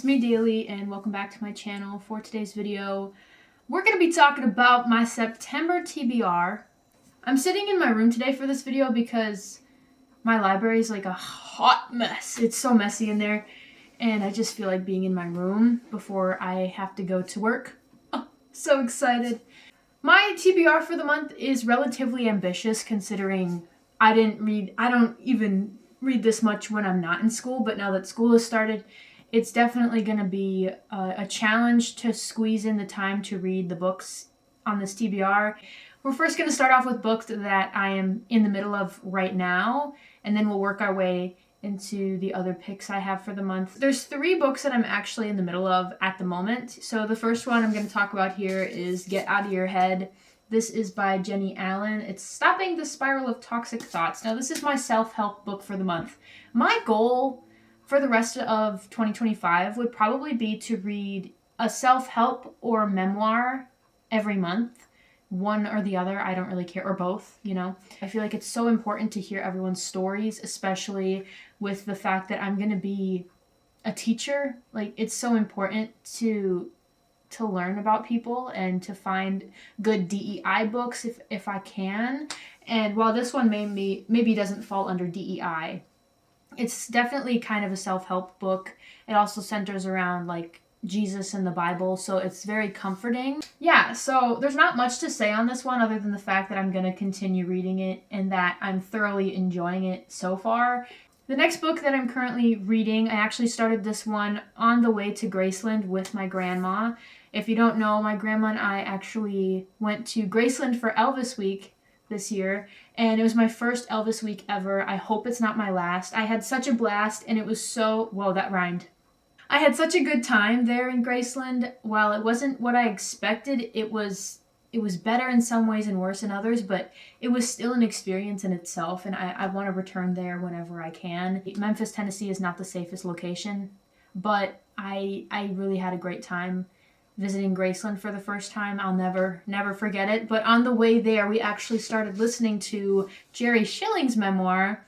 it's me Daily and welcome back to my channel. For today's video, we're going to be talking about my September TBR. I'm sitting in my room today for this video because my library is like a hot mess. It's so messy in there and I just feel like being in my room before I have to go to work. Oh, so excited. My TBR for the month is relatively ambitious considering I don't even read this much when I'm not in school, but now that school has started, it's definitely going to be a challenge to squeeze in the time to read the books on this TBR. We're first going to start off with books that I am in the middle of right now, and then we'll work our way into the other picks I have for the month. There's 3 books that I'm actually in the middle of at the moment. So the first one I'm going to talk about here is Get Out of Your Head. This is by Jenny Allen. It's Stopping the Spiral of Toxic Thoughts. Now, this is my self-help book for the month. My goal for the rest of 2025 would probably be to read a self-help or a memoir every month. One or the other, I don't really care, or both, you know. I feel like it's so important to hear everyone's stories, especially with the fact that I'm going to be a teacher. Like, it's so important to learn about people and to find good DEI books if I can. And while this one maybe doesn't fall under DEI, it's definitely kind of a self-help book. It also centers around like Jesus and the Bible, so it's very comforting. Yeah, so there's not much to say on this one other than the fact that I'm going to continue reading it and that I'm thoroughly enjoying it so far. The next book that I'm currently reading, I actually started this one on the way to Graceland with my grandma. If you don't know, my grandma and I actually went to Graceland for Elvis Week this year, and it was my first Elvis Week ever. I hope it's not my last. I had such a blast, and it was so... Whoa, that rhymed. I had such a good time there in Graceland. While it wasn't what I expected, it was better in some ways and worse in others, but it was still an experience in itself, and I want to return there whenever I can. Memphis, Tennessee is not the safest location, but I really had a great time visiting Graceland for the first time. I'll never forget it. But on the way there, we actually started listening to Jerry Schilling's memoir,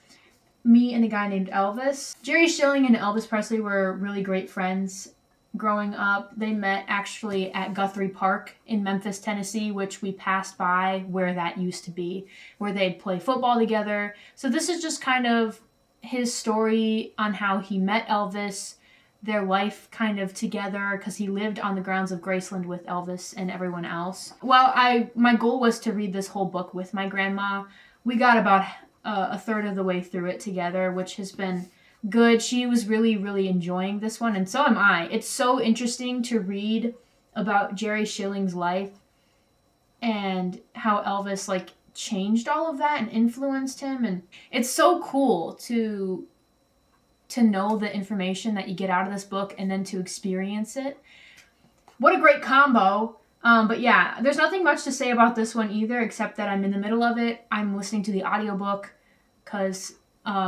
Me and a Guy Named Elvis. Jerry Schilling and Elvis Presley were really great friends growing up. They met actually at Guthrie Park in Memphis, Tennessee, which we passed by where that used to be, where they'd play football together. So this is just kind of his story on how he met Elvis, their life kind of together, because he lived on the grounds of Graceland with Elvis and everyone else. Well, my goal was to read this whole book with my grandma. We got about a third of the way through it together, which has been good. She was really enjoying this one, and so am I. It's so interesting to read about Jerry Schilling's life and how Elvis like changed all of that and influenced him, and it's so cool to know the information that you get out of this book and then to experience it. What a great combo. But yeah, there's nothing much to say about this one either, except that I'm in the middle of it. I'm listening to the audiobook because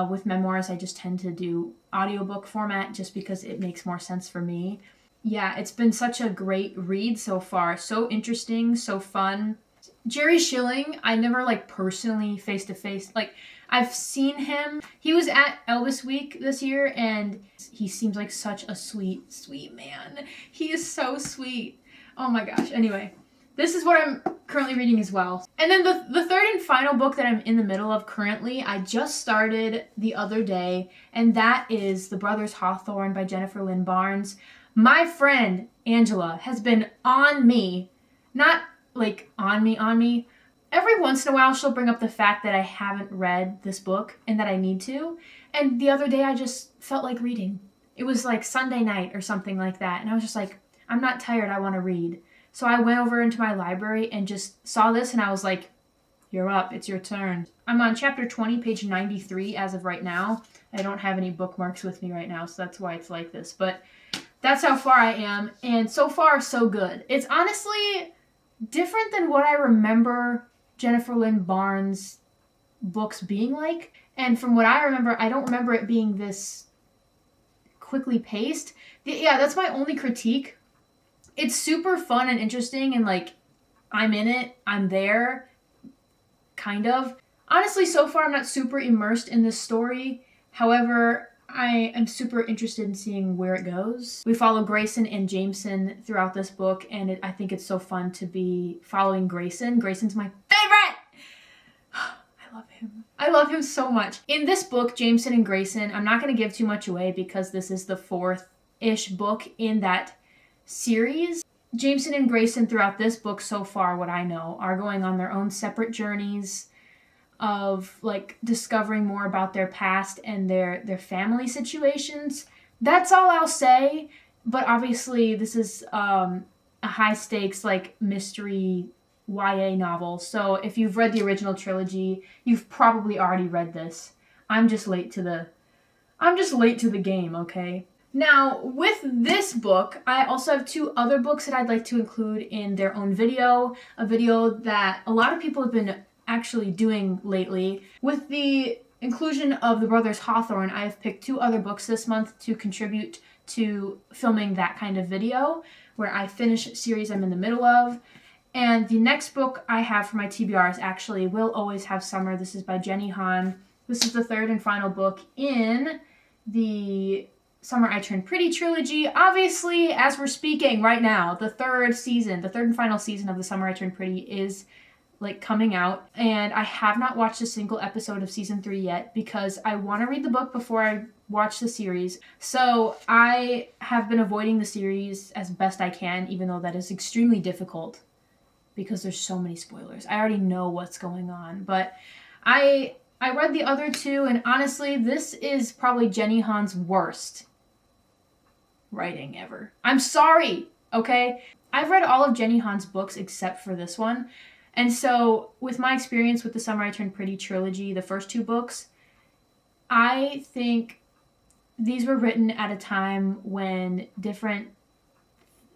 with memoirs, I just tend to do audiobook format just because it makes more sense for me. Yeah, it's been such a great read so far. So interesting, so fun. Jerry Schilling, I never like personally face-to-face, like I've seen him. He was at Elvis Week this year and he seems like such a sweet man. He is so sweet. Oh my gosh. Anyway, this is what I'm currently reading as well. And then the third and final book that I'm in the middle of currently, I just started the other day, and that is The Brothers Hawthorne by Jennifer Lynn Barnes. My friend Angela has been on me, not like on me. Every once in a while she'll bring up the fact that I haven't read this book and that I need to. And the other day I just felt like reading. It was like Sunday night or something like that. And I was just like, I'm not tired, I want to read. So I went over into my library and just saw this and I was like, you're up, it's your turn. I'm on chapter 20, page 93 as of right now. I don't have any bookmarks with me right now, so that's why it's like this. But that's how far I am, and so far so good. It's honestly different than what I remember Jennifer Lynn Barnes' books being like. And from what I remember, I don't remember it being this quickly paced. Yeah, that's my only critique. It's super fun and interesting, and like, I'm in it, I'm there, kind of. Honestly, so far I'm not super immersed in this story. However, I am super interested in seeing where it goes. We follow Grayson and Jameson throughout this book, and I think it's so fun to be following Grayson. Grayson's my favorite! I love him. I love him so much. In this book, Jameson and Grayson, I'm not going to give too much away because this is the fourth-ish book in that series. Jameson and Grayson throughout this book so far, what I know, are going on their own separate journeys of like discovering more about their past and their family situations. That's all I'll say, but obviously this is a high stakes like mystery YA novel. So if you've read the original trilogy, you've probably already read this. I'm just late to the game, okay? Now, with this book, I also have two other books that I'd like to include in their own video, a video that a lot of people have been actually doing lately. With the inclusion of the Brothers Hawthorne, I have picked two other books this month to contribute to filming that kind of video, where I finish a series I'm in the middle of. And the next book I have for my TBR is actually We'll Always Have Summer. This is by Jenny Han. This is the third and final book in the Summer I Turned Pretty trilogy. Obviously, as we're speaking right now, the third and final season of the Summer I Turned Pretty is like coming out, and I have not watched a single episode of season 3 yet because I want to read the book before I watch the series. So I have been avoiding the series as best I can, even though that is extremely difficult because there's so many spoilers. I already know what's going on, but I read the other two, and honestly, this is probably Jenny Han's worst writing ever. I'm sorry, okay? I've read all of Jenny Han's books except for this one. And so, with my experience with the Summer I Turned Pretty trilogy, the first two books, I think these were written at a time when different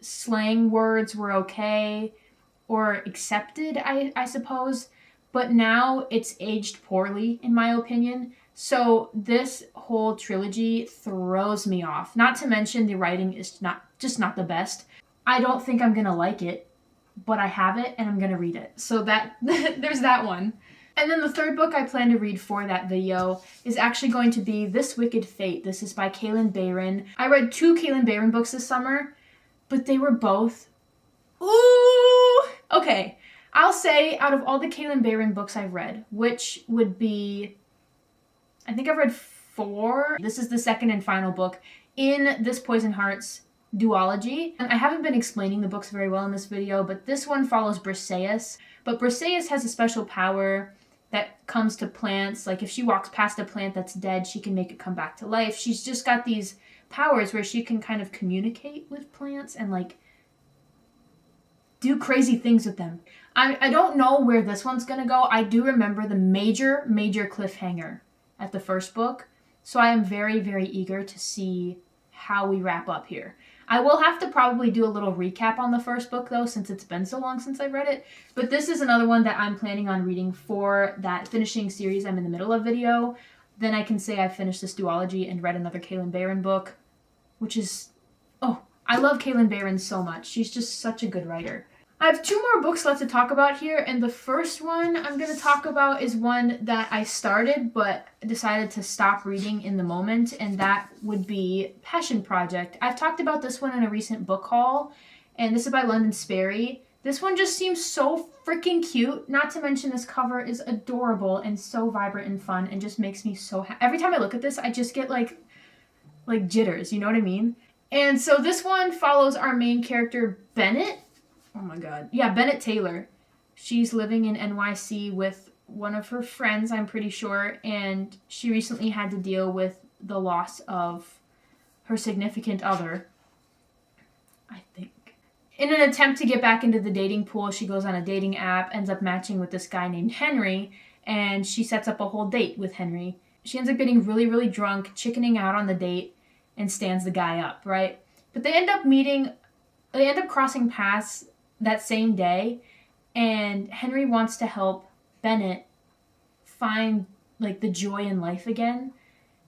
slang words were okay or accepted, I suppose. But now it's aged poorly, in my opinion. So this whole trilogy throws me off. Not to mention the writing is not the best. I don't think I'm going to like it, but I have it and I'm going to read it. So that there's that one. And then the third book I plan to read for that video is actually going to be This Wicked Fate. This is by Kaylin Bayron. I read two Kaylin Bayron books this summer, but they were both... Ooh! Okay, I'll say out of all the Kaylin Bayron books I've read, which would be... I think I've read 4. This is the second and final book in this Poison Hearts duology. And I haven't been explaining the books very well in this video, but this one follows Briseis. But Briseis has a special power that comes to plants. Like if she walks past a plant that's dead, she can make it come back to life. She's just got these powers where she can kind of communicate with plants and like do crazy things with them. I don't know where this one's gonna go. I do remember the major cliffhanger at the first book. So I am very, very eager to see how we wrap up here. I will have to probably do a little recap on the first book though, since it's been so long since I read it. But this is another one that I'm planning on reading for that finishing series I'm in the middle of video. Then I can say I finished this duology and read another Kaylin Bayron book, which is, oh, I love Kaylin Bayron so much. She's just such a good writer. I have 2 more books left to talk about here, and the first one I'm going to talk about is one that I started but decided to stop reading in the moment, and that would be Passion Project. I've talked about this one in a recent book haul, and this is by London Sperry. This one just seems so freaking cute, not to mention this cover is adorable and so vibrant and fun and just makes me so happy. Every time I look at this, I just get like jitters, you know what I mean? And so this one follows our main character, Bennett. Oh my god. Yeah, Bennett Taylor. She's living in NYC with one of her friends, I'm pretty sure, and she recently had to deal with the loss of her significant other, I think. In an attempt to get back into the dating pool, she goes on a dating app, ends up matching with this guy named Henry, and she sets up a whole date with Henry. She ends up getting really, really drunk, chickening out on the date, and stands the guy up, right? But they end up crossing paths that same day, and Henry wants to help Bennett find like the joy in life again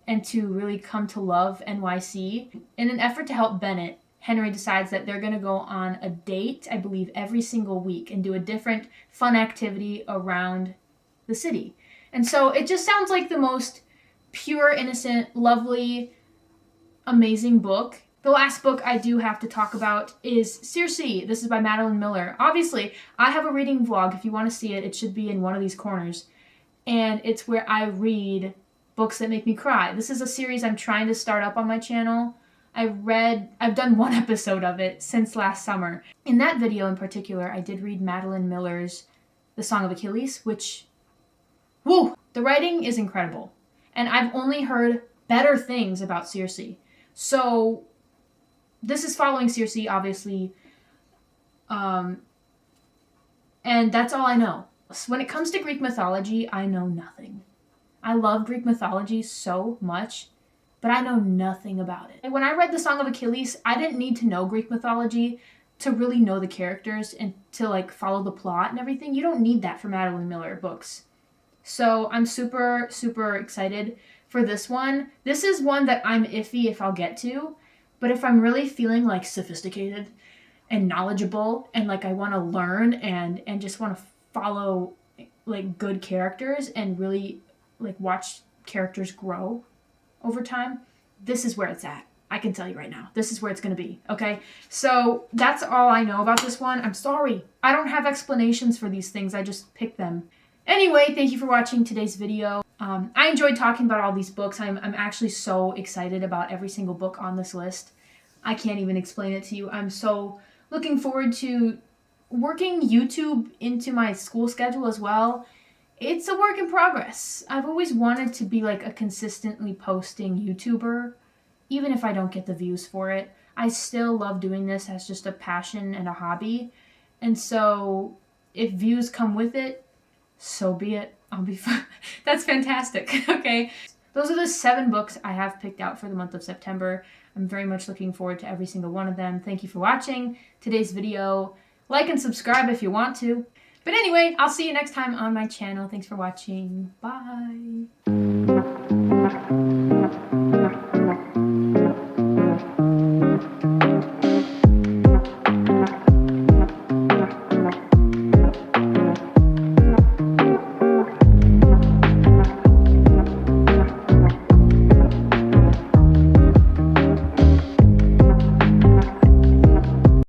and to really come to love NYC. In an effort to help Bennett, Henry decides that they're going to go on a date, I believe, every single week and do a different fun activity around the city. And so it just sounds like the most pure, innocent, lovely, amazing book. The last book I do have to talk about is Circe. This is by Madeline Miller. Obviously, I have a reading vlog. If you want to see it, it should be in one of these corners. And it's where I read books that make me cry. This is a series I'm trying to start up on my channel. I've done one episode of it since last summer. In that video in particular, I did read Madeline Miller's The Song of Achilles, which, woo! The writing is incredible. And I've only heard better things about Circe. So this is following Circe, obviously, and that's all I know. So when it comes to Greek mythology, I know nothing. I love Greek mythology so much, but I know nothing about it. And when I read The Song of Achilles, I didn't need to know Greek mythology to really know the characters and to like follow the plot and everything. You don't need that for Madeline Miller books. So I'm super, super excited for this one. This is one that I'm iffy if I'll get to. But if I'm really feeling like sophisticated and knowledgeable and like I want to learn and just want to follow like good characters and really like watch characters grow over time, this is where it's at. I can tell you right now. This is where it's going to be, okay? So that's all I know about this one. I'm sorry. I don't have explanations for these things. I just picked them. Anyway, thank you for watching today's video. I enjoyed talking about all these books. I'm actually so excited about every single book on this list. I can't even explain it to you. I'm so looking forward to working YouTube into my school schedule as well. It's a work in progress. I've always wanted to be like a consistently posting YouTuber, even if I don't get the views for it. I still love doing this as just a passion and a hobby. And so if views come with it, so be it. I'll be fine. That's fantastic. Okay. Those are the 7 books I have picked out for the month of September. I'm very much looking forward to every single one of them. Thank you for watching today's video. Like and subscribe if you want to. But anyway, I'll see you next time on my channel. Thanks for watching. Bye.